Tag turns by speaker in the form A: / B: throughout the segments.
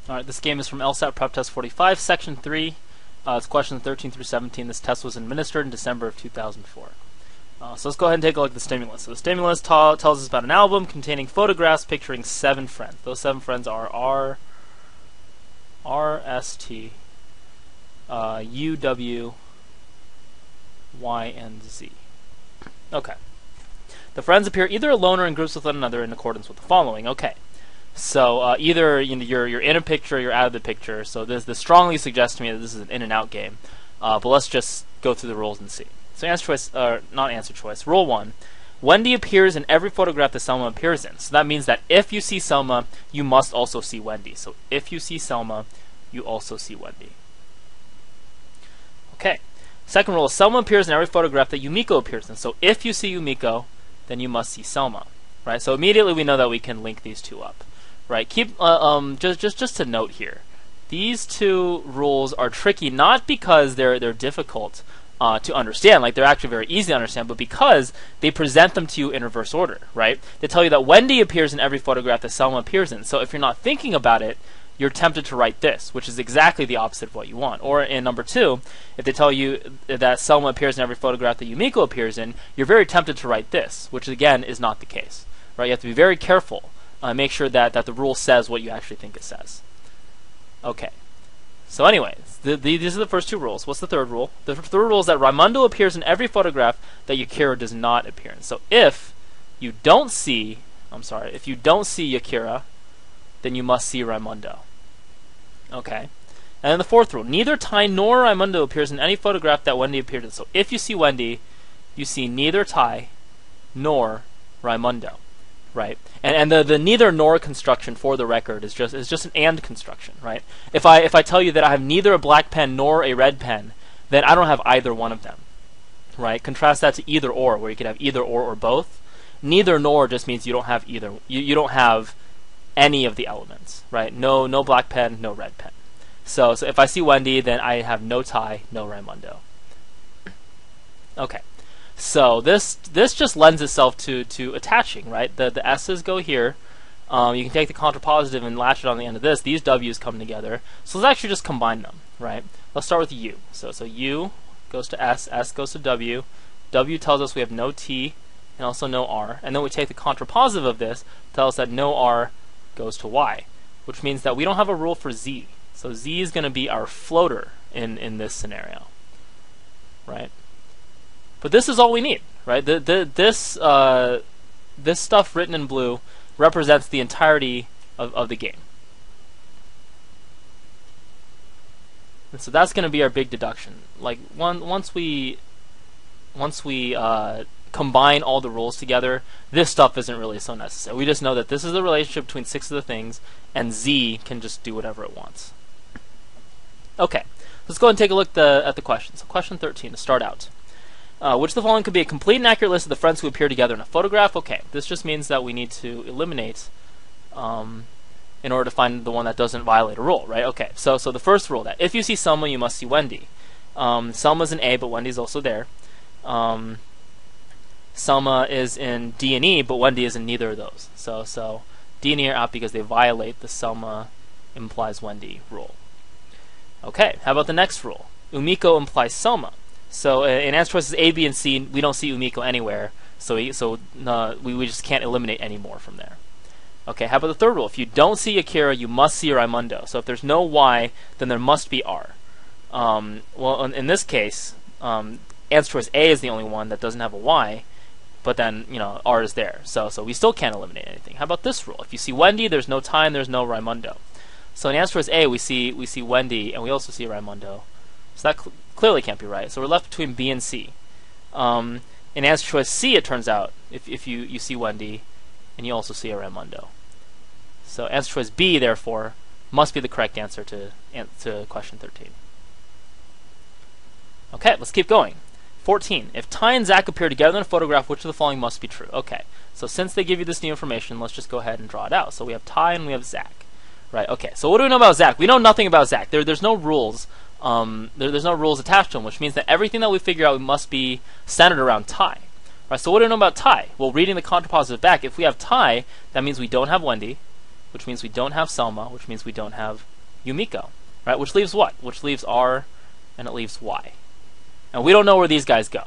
A: Alright, this game is from LSAT PrepTest 45, Section 3. It's questions 13 through 17. This test was administered in December of 2004. So let's go ahead and take a look at the stimulus. So the stimulus tells us about an album containing photographs picturing 7 friends. Those 7 friends are R, S, T, U, W, Y, and Z. Okay. The friends appear either alone or in groups with one another in accordance with the following. Okay. So either you're in a picture or you're out of the picture. So this strongly suggests to me that this is an in and out game. But let's just go through the rules and see. So not answer choice. Rule 1. Wendy appears in every photograph that Selma appears in. So that means that if you see Selma, you must also see Wendy. So if you see Selma, you also see Wendy. Okay. Second rule, Selma appears in every photograph that Yumiko appears in. So if you see Yumiko, then you must see Selma. Right? So immediately we know that we can link these two up. Right? Keep just to note here, these two rules are tricky not because they're difficult to understand, like they're actually very easy to understand, but because they present them to you in reverse order. Right? They tell you that Wendy appears in every photograph that Selma appears in. So if you're not thinking about it, you're tempted to write this, which is exactly the opposite of what you want. Or in number 2, if they tell you that Selma appears in every photograph that Yumiko appears in, you're very tempted to write this, which again is not the case. Right? You have to be very careful. Make sure that the rule says what you actually think it says. Okay. So anyways, these are the first 2 rules. What's the third rule? The third rule is that Raimundo appears in every photograph that Yakira does not appear in. So if you don't see Yakira, then you must see Raimundo. Okay. And then the fourth rule, neither Tai nor Raimundo appears in any photograph that Wendy appeared in. So if you see Wendy, you see neither Tai nor Raimundo. Right, and the neither nor construction, for the record, is just an and construction. Right, if I tell you that I have neither a black pen nor a red pen, then I don't have either one of them. Right, contrast that to either or, where you could have either or both. Neither nor just means you don't have either. You don't have any of the elements. Right, no black pen, no red pen. So if I see Wendy, then I have no Tai, no Raimundo. Okay. So this just lends itself to attaching, right? The S's go here. You can take the contrapositive and latch it on the end of this. These W's come together. So let's actually just combine them, right? Let's start with U. So U goes to S, S goes to W. W tells us we have no T and also no R. And then we take the contrapositive of this, tells us that no R goes to Y, which means that we don't have a rule for Z. So Z is going to be our floater in this scenario, right? But this is all we need, right? This stuff written in blue represents the entirety of the game. And so that's going to be our big deduction. Like once we combine all the rules together, this stuff isn't really so necessary. We just know that this is the relationship between 6 of the things, and Z can just do whatever it wants. Okay, let's go ahead and take a look at the questions. So question 13 to start out. Which of the following could be a complete and accurate list of the friends who appear together in a photograph? Okay, this just means that we need to eliminate in order to find the one that doesn't violate a rule, right? Okay, so the first rule, that if you see Selma, you must see Wendy. Selma's in A, but Wendy's also there. Selma is in D and E, but Wendy is in neither of those. So D and E are out because they violate the Selma implies Wendy rule. Okay, how about the next rule? Umiko implies Selma. So in answer choices A, B, and C, we don't see Umiko anywhere, so we just can't eliminate any more from there. Okay, how about the third rule? If you don't see Akira, you must see Raimundo. So if there's no Y, then there must be R. Well, in this case, answer choice A is the only one that doesn't have a Y, but then R is there. So we still can't eliminate anything. How about this rule? If you see Wendy, there's no Tai, there's no Raimundo. So in answer choice A, we see Wendy, and we also see Raimundo. So that clearly can't be right. So we're left between B and C. In answer choice C, it turns out, if you see Wendy, and you also see a Raimundo. So answer choice B, therefore, must be the correct answer to question 13. Okay, let's keep going. 14. If Tai and Zach appear together in a photograph, which of the following must be true? Okay, so since they give you this new information, let's just go ahead and draw it out. So we have Tai and we have Zach. Right, okay, so what do we know about Zach? We know nothing about Zach. There's no rules. There's no rules attached to him, which means that everything that we figure out must be centered around Tai. Right, so what do we know about Tai? Well, reading the contrapositive back, if we have Tai, that means we don't have Wendy, which means we don't have Selma, which means we don't have Yumiko, right? Which leaves what? Which leaves R, and it leaves Y. And we don't know where these guys go.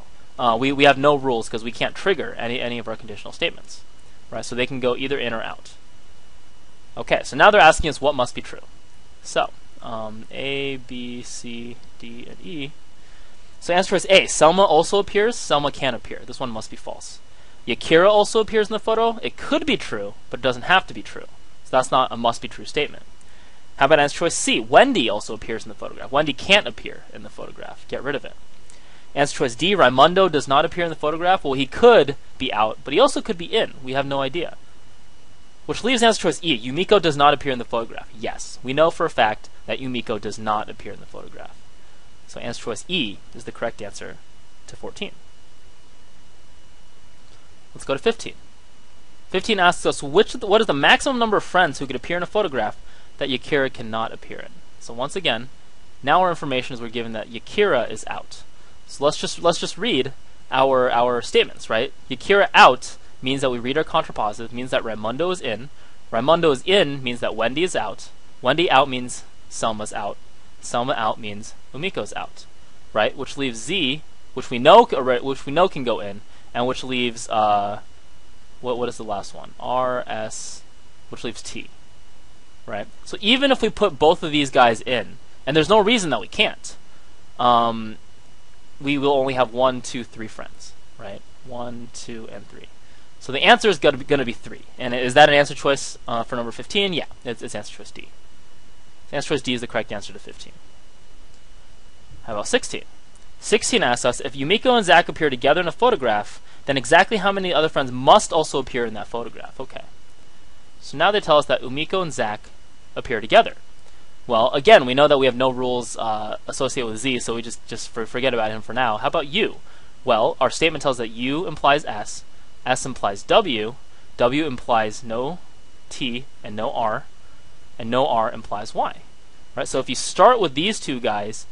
A: We have no rules because we can't trigger any of our conditional statements, right? So they can go either in or out. Okay, so now they're asking us what must be true. So A, B, C, D, and E. So answer is A. Selma also appears. Selma can appear. This one must be false. Yakira also appears in the photo. It could be true, but it doesn't have to be true. So that's not a must be true statement. How about answer choice C? Wendy also appears in the photograph. Wendy can't appear in the photograph. Get rid of it. Answer choice D. Raimundo does not appear in the photograph. Well, he could be out, but he also could be in. We have no idea. Which leaves answer choice E. Yumiko does not appear in the photograph. Yes, we know for a fact that Yumiko does not appear in the photograph. So answer choice E is the correct answer to 14. Let's go to 15. 15 asks us what is the maximum number of friends who could appear in a photograph that Yakira cannot appear in. So once again, now our information is we're given that Yakira is out. So let's just read our statements, right? Yakira out means that we read our contrapositive, means that Raimundo is in. Raimundo is in means that Wendy is out. Wendy out means Selma's out. Selma out means Umiko's out, right? Which leaves Z, which we know can go in, and which leaves what is the last one? R, S, which leaves T, right? So even if we put both of these guys in, and there's no reason that we can't, we will only have 1, 2, 3 friends, right? 1, 2, and 3. So the answer is going to be 3. And is that an answer choice for number 15? Yeah, it's answer choice D. Answer choice D is the correct answer to 15. How about 16? 16 asks us, if Yumiko and Zach appear together in a photograph, then exactly how many other friends must also appear in that photograph? Okay. So now they tell us that Umiko and Zach appear together. Well, again, we know that we have no rules associated with Z, so we just forget about him for now. How about U? Well, our statement tells us that U implies S, S implies W, W implies no T and no R, and no R implies Y. Right? So if you start with these two guys,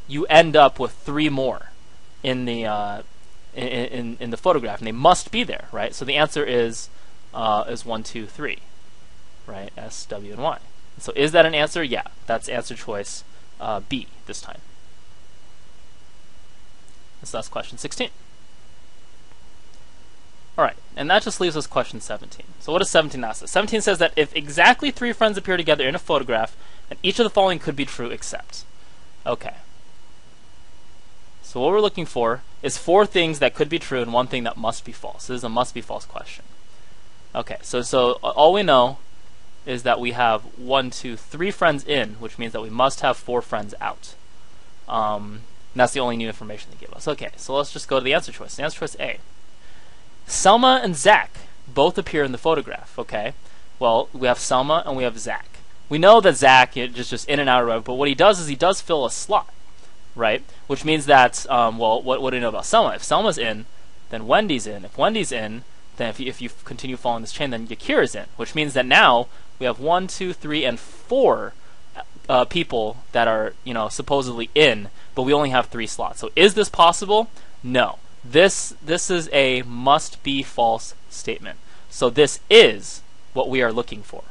A: you end up with 3 more in the in the photograph, and they must be there, right? So the answer is 1, 2, 3, right? S, W, and Y. So is that an answer? Yeah, that's answer choice B this time. So that's question 16. Alright, and that just leaves us question 17. So what does 17 ask us? 17 says that if exactly 3 friends appear together in a photograph, then each of the following could be true except. Okay. So what we're looking for is 4 things that could be true and 1 thing that must be false. This is a must be false question. Okay, so all we know is that we have 1, 2, 3 friends in, which means that we must have 4 friends out. And that's the only new information they give us. Okay, so let's just go to the answer choice. The answer choice A. Selma and Zach both appear in the photograph. Okay, well, we have Selma and we have Zach. We know that Zach is just in and out of it, but what he does is he does fill a slot, right? Which means that, well, what do we know about Selma? If Selma's in, then Wendy's in. If Wendy's in, then if you continue following this chain, then Yakira's in, which means that now we have 1, 2, 3, and 4 people that are, supposedly in, but we only have 3 slots. So is this possible? No. This is a must be false statement. So this is what we are looking for.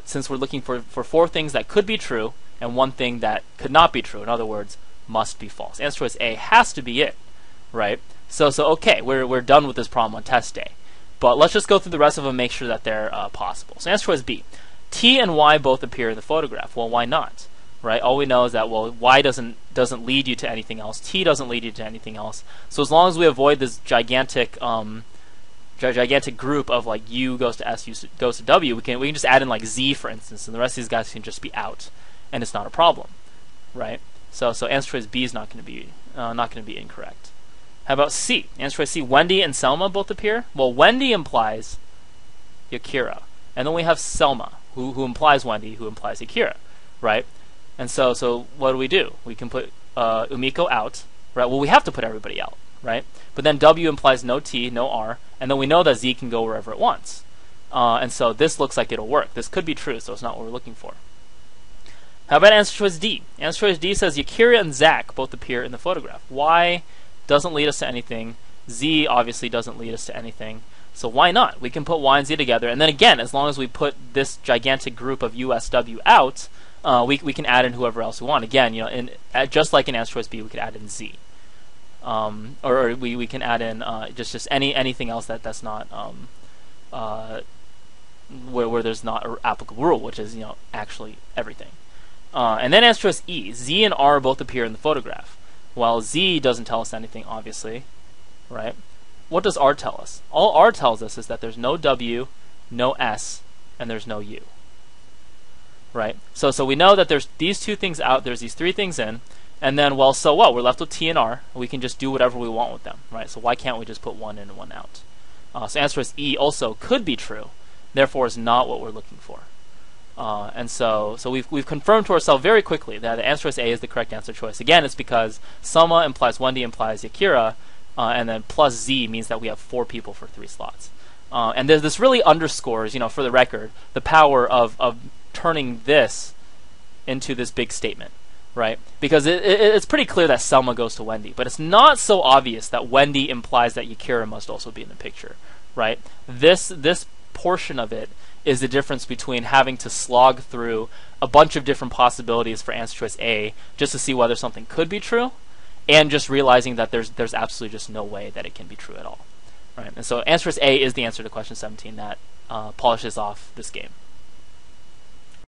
A: Since we're looking for 4 things that could be true and 1 thing that could not be true. In other words, must be false. Answer choice A has to be it, right? So okay, we're done with this problem on test day. But let's just go through the rest of them and make sure that they're possible. So answer choice B. T and Y both appear in the photograph. Well, why not? Right? All we know is that, well, Y doesn't lead you to anything else. T doesn't lead you to anything else. So as long as we avoid this gigantic group of like U goes to S, U goes to W, we can just add in like Z, for instance, and the rest of these guys can just be out, and it's not a problem, right? So answer choice B is not going to be incorrect. How about C? Answer choice C. Wendy and Selma both appear. Well, Wendy implies Yakira, and then we have Selma, who implies Wendy, who implies Yakira, right? And so what do? We can put Umiko out, right? Well, we have to put everybody out, right? But then W implies no T, no R, and then we know that Z can go wherever it wants. And so this looks like it'll work. This could be true, so it's not what we're looking for. How about answer choice D? Answer choice D says Yakira and Zach both appear in the photograph. Y doesn't lead us to anything. Z obviously doesn't lead us to anything. So why not? We can put Y and Z together, and then again, as long as we put this gigantic group of USW out, we can add in whoever else we want. Again, just like in answer choice B, we could add in Z, or we can add in just anything else that's not where there's not an applicable rule, which is actually everything. And then answer choice E, Z and R both appear in the photograph. While Z doesn't tell us anything, obviously, right? What does R tell us? All R tells us is that there's no W, no S, and there's no U. Right? So we know that there's these two things out, there's these three things in, and then, well, so what? We're left with T and R. We can just do whatever we want with them, right? So why can't we just put one in and one out? So answer choice E also could be true, therefore is not what we're looking for. And so we've confirmed to ourselves very quickly that the answer choice A is the correct answer choice. Again, it's because Selma implies Wendy implies Yakira, and then plus Z means that we have 4 people for 3 slots. And this really underscores, for the record, the power of turning this into this big statement, right? Because it's pretty clear that Selma goes to Wendy, but it's not so obvious that Wendy implies that Yakira must also be in the picture, right? This portion of it is the difference between having to slog through a bunch of different possibilities for answer choice A just to see whether something could be true, and just realizing that there's absolutely just no way that it can be true at all, right? And so answer choice A is the answer to question 17 that polishes off this game.